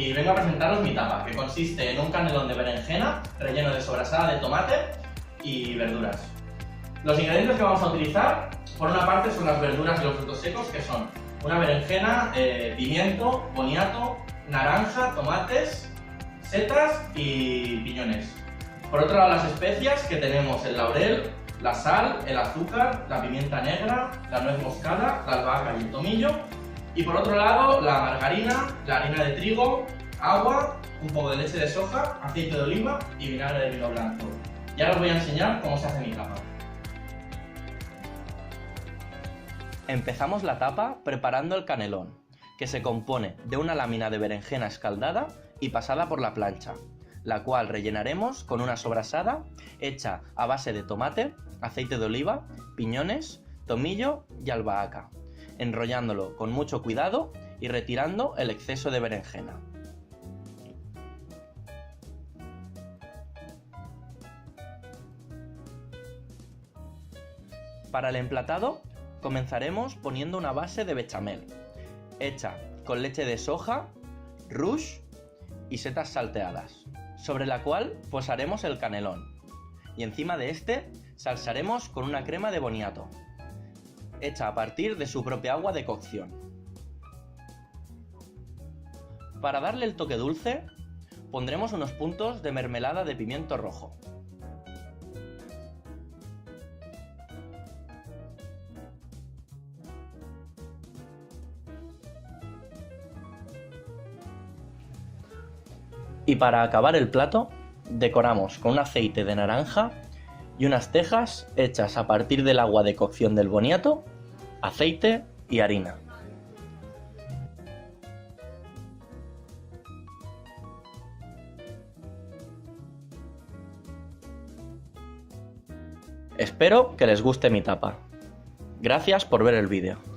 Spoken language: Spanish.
y vengo a presentaros mi tapa, que consiste en un canelón de berenjena relleno de sobrasada de tomate y verduras. Los ingredientes que vamos a utilizar, por una parte, son las verduras y los frutos secos, que son una berenjena, pimiento, boniato, naranja, tomates, setas y piñones. Por otro lado, las especias, que tenemos el laurel, la sal, el azúcar, la pimienta negra, la nuez moscada, la albahaca y el tomillo. Y por otro lado, la margarina, la harina de trigo, agua, un poco de leche de soja, aceite de oliva y vinagre de vino blanco. Y ahora os voy a enseñar cómo se hace mi tapa. Empezamos la tapa preparando el canelón, que se compone de una lámina de berenjena escaldada y pasada por la plancha, la cual rellenaremos con una sobrasada hecha a base de tomate, aceite de oliva, piñones, tomillo y albahaca, enrollándolo con mucho cuidado y retirando el exceso de berenjena. Para el emplatado, comenzaremos poniendo una base de bechamel, hecha con leche de soja, rouge y setas salteadas, sobre la cual posaremos el canelón, y encima de este salsaremos con una crema de boniato, hecha a partir de su propia agua de cocción. Para darle el toque dulce, pondremos unos puntos de mermelada de pimiento rojo. Y para acabar el plato, decoramos con un aceite de naranja y unas tejas hechas a partir del agua de cocción del boniato, aceite y harina. Espero que les guste mi tapa. Gracias por ver el vídeo.